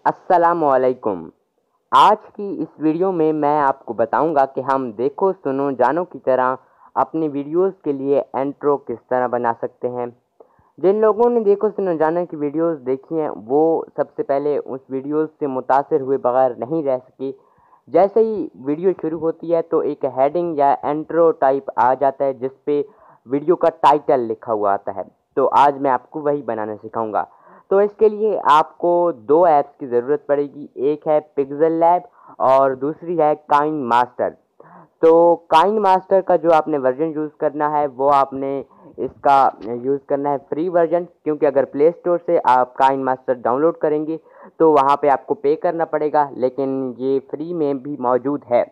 अस्सलामुअलैकुम। आज की इस वीडियो में मैं आपको बताऊंगा कि हम देखो सुनो जानो की तरह अपनी वीडियोस के लिए इंट्रो किस तरह बना सकते हैं। जिन लोगों ने देखो सुनो जानो की वीडियोस देखी हैं वो सबसे पहले उस वीडियोस से मुतासिर हुए बगैर नहीं रह सके। जैसे ही वीडियो शुरू होती है तो एक हेडिंग या इंट्रो टाइप आ जाता है जिस पे वीडियो का टाइटल लिखा हुआ आता है। तो आज मैं आपको वही बनाना सिखाऊंगा। तो इसके लिए आपको दो ऐप्स की ज़रूरत पड़ेगी, एक है पिक्सेल लैब और दूसरी है काइन मास्टर। तो काइन मास्टर का जो आपने वर्जन यूज़ करना है वो आपने इसका यूज़ करना है फ्री वर्जन, क्योंकि अगर प्ले स्टोर से आप काइन मास्टर डाउनलोड करेंगे तो वहाँ पे आपको पे करना पड़ेगा, लेकिन ये फ्री में भी मौजूद है।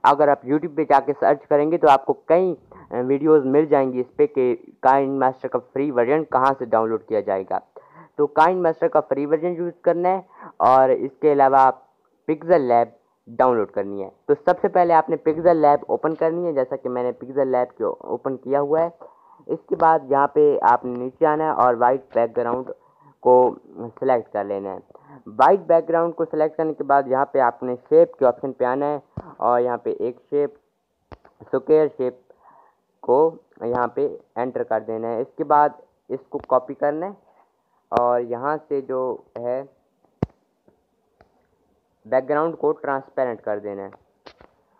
अगर आप यूट्यूब पे जाके सर्च करेंगे तो आपको कई वीडियोस मिल जाएंगी इस पे कि काइन मास्टर का फ्री वर्जन कहाँ से डाउनलोड किया जाएगा। तो काइन मास्टर का फ्री वर्जन यूज़ करना है और इसके अलावा आप पिक्सेल लैब डाउनलोड करनी है। तो सबसे पहले आपने पिक्सेल लैब ओपन करनी है, जैसा कि मैंने पिक्सेल लैब को ओपन किया हुआ है। इसके बाद यहाँ पे आपने नीचे आना है और वाइट बैकग्राउंड को सिलेक्ट कर लेना है। वाइट बैकग्राउंड को सिलेक्ट करने के बाद यहाँ पे आपने शेप के ऑप्शन पे आना है और यहाँ पे एक शेप स्क्वायर शेप को यहाँ पे एंटर कर देना है। इसके बाद इसको कॉपी करना है और यहाँ से जो है बैकग्राउंड को ट्रांसपेरेंट कर देना है।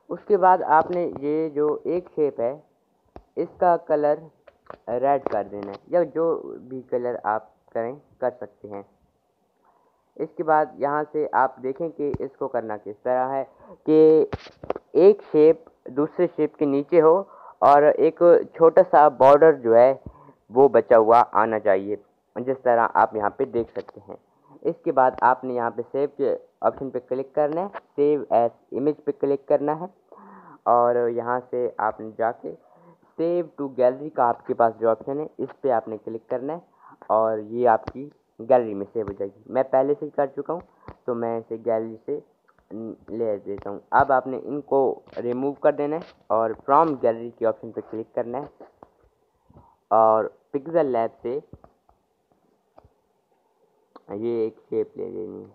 उसके बाद आपने ये जो एक शेप है इसका कलर रेड कर देना है, या जो भी कलर आप कर सकते हैं। इसके बाद यहाँ से आप देखें कि इसको करना किस तरह है कि एक शेप दूसरे शेप के नीचे हो और एक छोटा सा बॉर्डर जो है वो बचा हुआ आना चाहिए, जिस तरह आप यहाँ पे देख सकते हैं। इसके बाद आपने यहाँ पे सेव के ऑप्शन पे क्लिक करना है, सेव एज इमेज पे क्लिक करना है और यहाँ से आपने जाके सेव टू गैलरी का आपके पास जो ऑप्शन है इस पे आपने क्लिक करना है और ये आपकी गैलरी में सेव हो जाएगी। मैं पहले से ही कर चुका हूँ तो मैं इसे गैलरी से ले देता हूँ। अब आपने इनको रिमूव कर देना है और फ्रॉम गैलरी के ऑप्शन पे क्लिक करना है और पिक्सेल लैब से ये एक शेप ले लेनी है,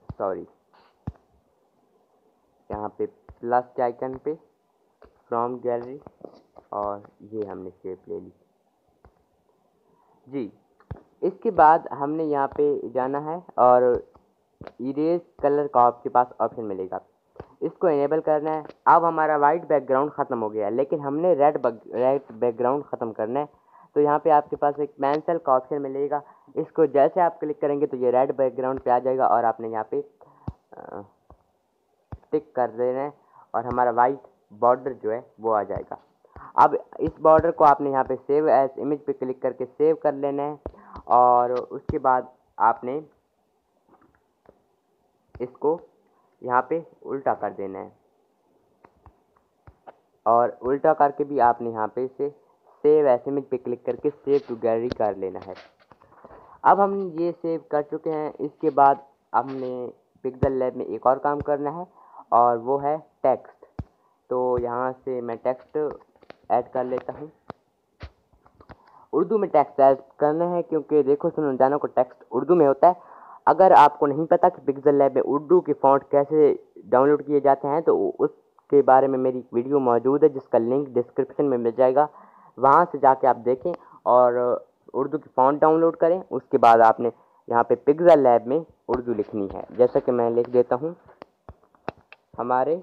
सॉरी यहाँ पे प्लस के आइकन पे फ्रॉम गैलरी और ये हमने शेप ले ली जी। इसके बाद हमने यहाँ पे जाना है और इरेज कलर का आपके पास ऑप्शन मिलेगा, इसको इनेबल करना है। अब हमारा वाइट बैकग्राउंड ख़त्म हो गया, लेकिन हमने रेड बैकग्राउंड ख़त्म करना है। तो यहाँ पे आपके पास एक पेंसिल का ऑप्शन मिलेगा, इसको जैसे आप क्लिक करेंगे तो ये रेड बैकग्राउंड पे आ जाएगा और आपने यहाँ पे टिक कर देना है और हमारा वाइट बॉर्डर जो है वो आ जाएगा। अब इस बॉर्डर को आपने यहाँ पे सेव एज इमेज पे क्लिक करके सेव कर लेना है और उसके बाद आपने इसको यहाँ पे उल्टा कर देना है और उल्टा करके भी आपने यहाँ पे इसे सेव एज इमेज पे क्लिक करके सेव टू गैलरी कर लेना है। अब हम ये सेव कर चुके हैं। इसके बाद हमने पिक्सेल लैब में एक और काम करना है और वो है टेक्स्ट। तो यहाँ से मैं टेक्स्ट ऐड कर लेता हूँ। उर्दू में टेक्स्ट ऐड करना है क्योंकि देखो सुनो जानो को टेक्स्ट उर्दू में होता है। अगर आपको नहीं पता कि पिक्सेल लैब में उर्दू के फ़ॉन्ट कैसे डाउनलोड किए जाते हैं तो उसके बारे में मेरी वीडियो मौजूद है जिसका लिंक डिस्क्रिप्शन में मिल जाएगा, वहाँ से जाके आप देखें और उर्दू की फ़ॉन्ट डाउनलोड करें। उसके बाद आपने यहाँ पे पिक्सेल लैब में उर्दू लिखनी है, जैसा कि मैं लिख देता हूँ। हमारे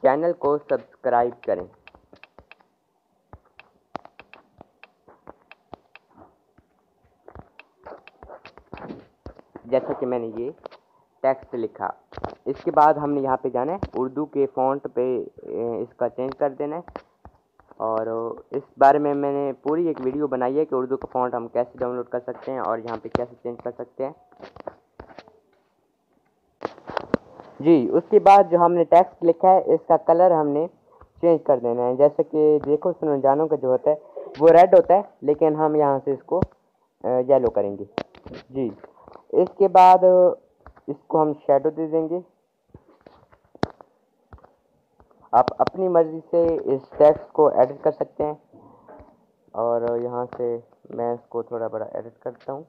चैनल को सब्सक्राइब करें। जैसा कि मैंने ये टेक्स्ट लिखा। इसके बाद हमने यहाँ पे जाना है उर्दू के फ़ॉन्ट पे इसका चेंज कर देना है और इस बारे में मैंने पूरी एक वीडियो बनाई है कि उर्दू का फ़ॉन्ट हम कैसे डाउनलोड कर सकते हैं और यहाँ पे कैसे चेंज कर सकते हैं जी। उसके बाद जो हमने टेक्स्ट लिखा है इसका कलर हमने चेंज कर देना है। जैसे कि देखो सुनो जानो का जो होता है वो रेड होता है, लेकिन हम यहाँ से इसको येलो करेंगे जी। इसके बाद इसको हम शेडो दे देंगे आप अपनी मर्ज़ी से इस टेक्स्ट को एडिट कर सकते हैं। और यहाँ से मैं इसको थोड़ा बड़ा एडिट करता हूँ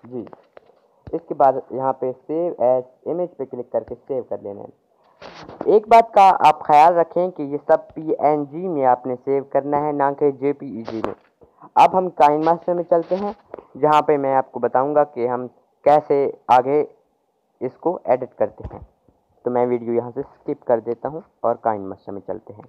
जी। इसके बाद यहाँ पे सेव एज इमेज पे क्लिक करके सेव कर लेना है। एक बात का आप ख्याल रखें कि ये सब PNG में आपने सेव करना है, ना कि JPEG में। अब हम काइन मास्टर में चलते हैं, जहाँ पे मैं आपको बताऊंगा कि हम कैसे आगे इसको एडिट करते हैं। तो मैं वीडियो यहाँ से स्किप कर देता हूँ और काइन मास्टर में चलते हैं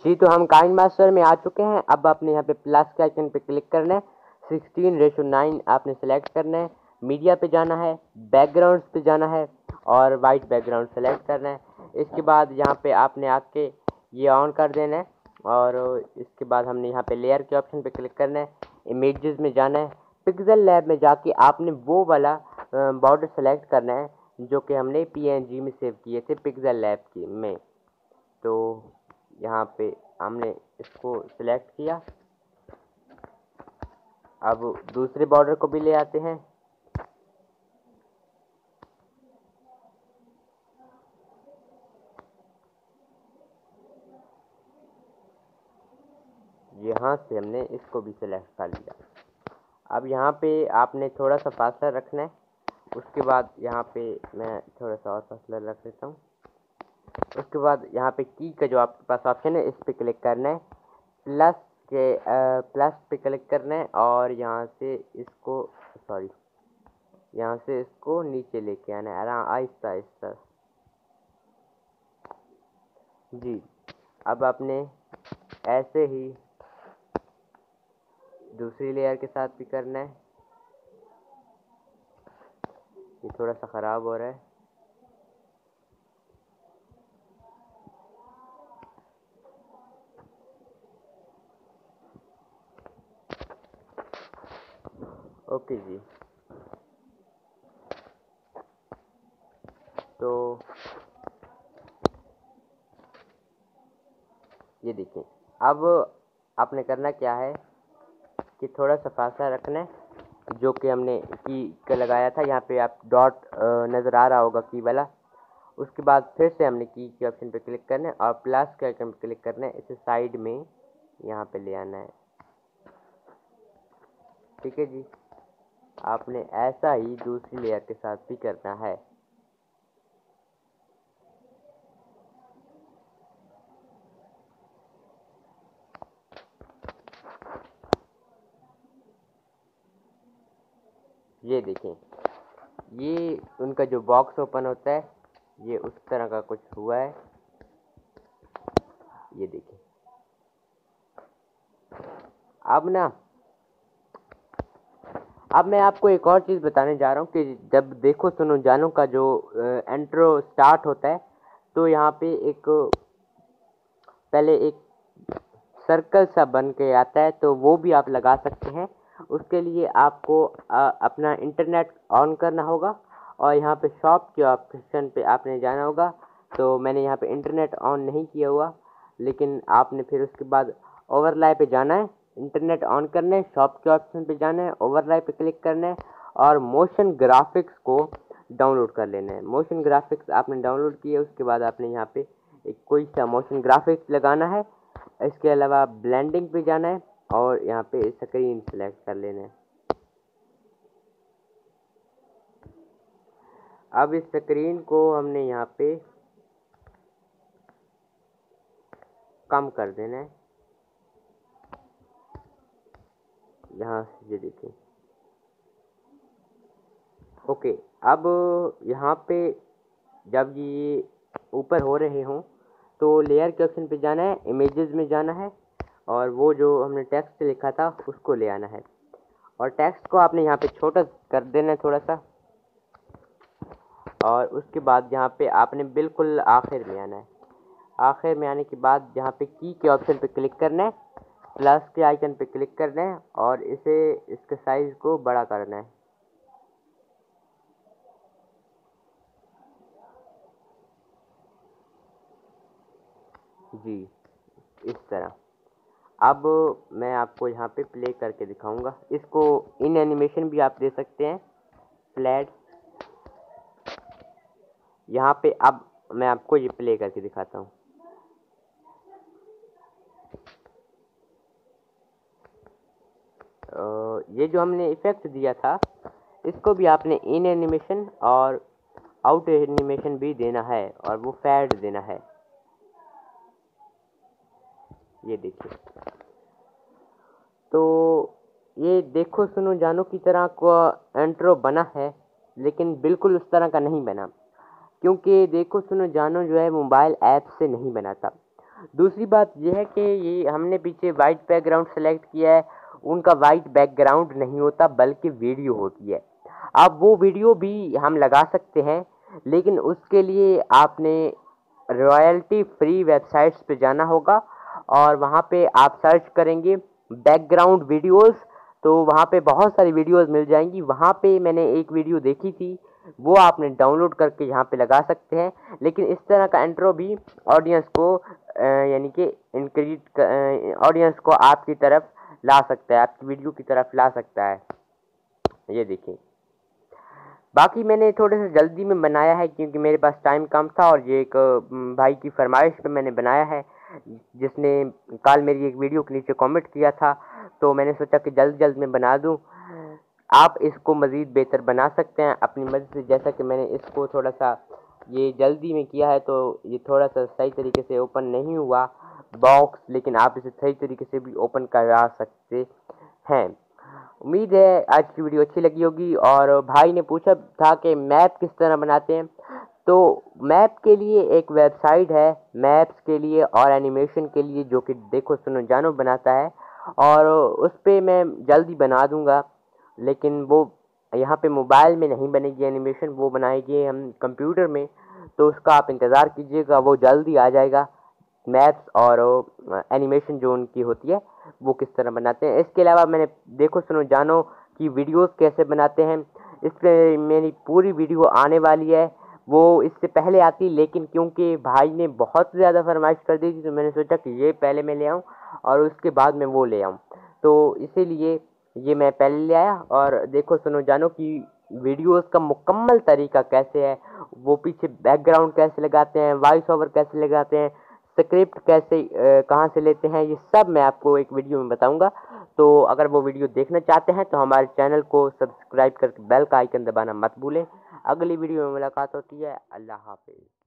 जी। तो हम काइन मास्टर में आ चुके हैं। अब आपने यहाँ पे प्लस के आइकन पे क्लिक करना है, 16:9 आपने सेलेक्ट करना है, मीडिया पे जाना है, बैकग्राउंड पे जाना है और वाइट बैकग्राउंड सेलेक्ट करना है। इसके बाद यहाँ पे आपने आके ये ऑन कर देना है और इसके बाद हमने यहाँ पे लेयर के ऑप्शन पे क्लिक करना है, इमेजेस में जाना है, पिक्सल लैब में जाके आपने वो वाला बॉर्डर सेलेक्ट करना है जो कि हमने PNG में सेव किए थे पिक्सल लैब की में। तो यहाँ पे हमने इसको सिलेक्ट किया। अब दूसरे बॉर्डर को भी ले आते हैं। यहाँ से हमने इसको भी सिलेक्ट कर लिया। अब यहाँ पे आपने थोड़ा सा फासला रखना है। उसके बाद यहाँ पे मैं थोड़ा सा और फासला रख लेता हूँ। उसके बाद यहाँ पे की का जो आपके पास ऑप्शन है, इस पे क्लिक करना है, प्लस पे क्लिक करना है और यहाँ से इसको नीचे लेके आना है आहिस्ता आहिस्ता जी। अब आपने ऐसे ही दूसरी लेयर के साथ भी करना है। ये थोड़ा सा ख़राब हो रहा है। ओके जी। तो ये देखिए, अब आपने करना क्या है कि थोड़ा सा फासला रखना है जो कि हमने की का लगाया था। यहाँ पे आप डॉट नज़र आ रहा होगा की वाला। उसके बाद फिर से हमने की के ऑप्शन पे क्लिक करना है और प्लस के आइकन पे क्लिक करना है। इसे साइड में यहाँ पे ले आना है। ठीक है जी। आपने ऐसा ही दूसरी लेयर के साथ भी करना है। ये देखें, ये उनका जो बॉक्स ओपन होता है, ये उस तरह का कुछ हुआ है। ये देखें। अब मैं आपको एक और चीज़ बताने जा रहा हूँ कि जब देखो सुनो जानो का जो इंट्रो स्टार्ट होता है, तो यहाँ पे पहले एक सर्कल सा बन के आता है, तो वो भी आप लगा सकते हैं। उसके लिए आपको अपना इंटरनेट ऑन करना होगा और यहाँ पे शॉप के ऑप्शन पे आपने जाना होगा। तो मैंने यहाँ पे इंटरनेट ऑन नहीं किया हुआ, लेकिन आपने फिर उसके बाद ओवरलाय पे जाना है, इंटरनेट ऑन करना है, शॉप के ऑप्शन पे जाना है, ओवरलाय पे क्लिक करना है और मोशन ग्राफिक्स को डाउनलोड कर लेना है। मोशन ग्राफिक्स आपने डाउनलोड किया, उसके बाद आपने यहाँ पे एक कोई सा मोशन ग्राफिक्स लगाना है। इसके अलावा ब्लेंडिंग पे जाना है और यहाँ पे स्क्रीन सेलेक्ट कर लेना है। अब इस स्क्रीन को हमने यहाँ पे कम कर देना है। यहाँ से ये देखिए। ओके। अब यहाँ पे जब ये ऊपर हो रहे हों तो लेयर के ऑप्शन पे जाना है, इमेजेस में जाना है और वो जो हमने टेक्स्ट लिखा था उसको ले आना है और टेक्स्ट को आपने यहाँ पे छोटा कर देना है थोड़ा सा। और उसके बाद यहाँ पे आपने बिल्कुल आखिर में आना है। आखिर में आने के बाद यहाँ पे की के ऑप्शन पे क्लिक करना है, प्लस के आइकन पे क्लिक करना है और इसके साइज को बड़ा करना है जी, इस तरह। अब मैं आपको यहाँ पे प्ले करके दिखाऊंगा। इसको इन एनिमेशन भी आप दे सकते हैं, फ्लैट। यहाँ पे अब मैं आपको ये प्ले करके दिखाता हूँ। ये जो हमने इफेक्ट दिया था इसको भी आपने इन एनिमेशन और आउट एनिमेशन भी देना है और वो फेड देना है। ये देखिए, तो ये देखो सुनो जानो की तरह को इंट्रो बना है, लेकिन बिल्कुल उस तरह का नहीं बना, क्योंकि देखो सुनो जानो जो है मोबाइल ऐप से नहीं बना था। दूसरी बात यह है कि ये हमने पीछे वाइट बैकग्राउंड सेलेक्ट किया है, उनका वाइट बैकग्राउंड नहीं होता बल्कि वीडियो होती है। अब वो वीडियो भी हम लगा सकते हैं, लेकिन उसके लिए आपने रॉयल्टी फ्री वेबसाइट्स पे जाना होगा और वहाँ पे आप सर्च करेंगे बैकग्राउंड वीडियोस, तो वहाँ पे बहुत सारी वीडियोस मिल जाएंगी। वहाँ पे मैंने एक वीडियो देखी थी, वो आपने डाउनलोड करके यहाँ पे लगा सकते हैं। लेकिन इस तरह का इंट्रो भी ऑडियंस को यानी कि इंक्रीज ऑडियंस को आपकी तरफ ला सकता है, आपकी वीडियो की तरफ ला सकता है। ये देखिए, बाकी मैंने थोड़े से जल्दी में बनाया है क्योंकि मेरे पास टाइम कम था और ये एक भाई की फरमाइश पे मैंने बनाया है, जिसने कल मेरी एक वीडियो के नीचे कमेंट किया था, तो मैंने सोचा कि जल्द जल्द में बना दूं। आप इसको मज़ीद बेहतर बना सकते हैं अपनी मर्ज़ी से, जैसा कि मैंने इसको थोड़ा सा ये जल्दी में किया है तो ये थोड़ा सा सही तरीके से ओपन नहीं हुआ बॉक्स, लेकिन आप इसे सही तरीके से भी ओपन करा सकते हैं। उम्मीद है आज की वीडियो अच्छी लगी होगी। और भाई ने पूछा था कि मैप किस तरह बनाते हैं, तो मैप के लिए एक वेबसाइट है मैप्स के लिए और एनिमेशन के लिए, जो कि देखो सुनो जानो बनाता है, और उस पर मैं जल्दी बना दूंगा। लेकिन वो यहाँ पे मोबाइल में नहीं बनेगी एनिमेशन, वो बनाएगी हम कंप्यूटर में, तो उसका आप इंतज़ार कीजिएगा, वो जल्दी आ जाएगा। मैप्स और एनिमेशन जो उनकी होती है वो किस तरह बनाते हैं। इसके अलावा मैंने देखो सुनो जानो की वीडियोस कैसे बनाते हैं, इस पर मेरी पूरी वीडियो आने वाली है। वो इससे पहले आती, लेकिन क्योंकि भाई ने बहुत ज़्यादा फरमाइश कर दी थी तो मैंने सोचा कि ये पहले मैं ले आऊँ और उसके बाद मैं वो ले आऊँ, तो इसीलिए ये मैं पहले ले आया। और देखो सुनो जानो की वीडियोस का मुकम्मल तरीका कैसे है, वो पीछे बैकग्राउंड कैसे लगाते हैं, वॉइस ओवर कैसे लगाते हैं, स्क्रिप्ट कैसे कहाँ से लेते हैं, ये सब मैं आपको एक वीडियो में बताऊंगा। तो अगर वो वीडियो देखना चाहते हैं तो हमारे चैनल को सब्सक्राइब करके बेल का आइकन दबाना मत भूलें। अगली वीडियो में मुलाकात होती है। अल्लाह हाफिज़।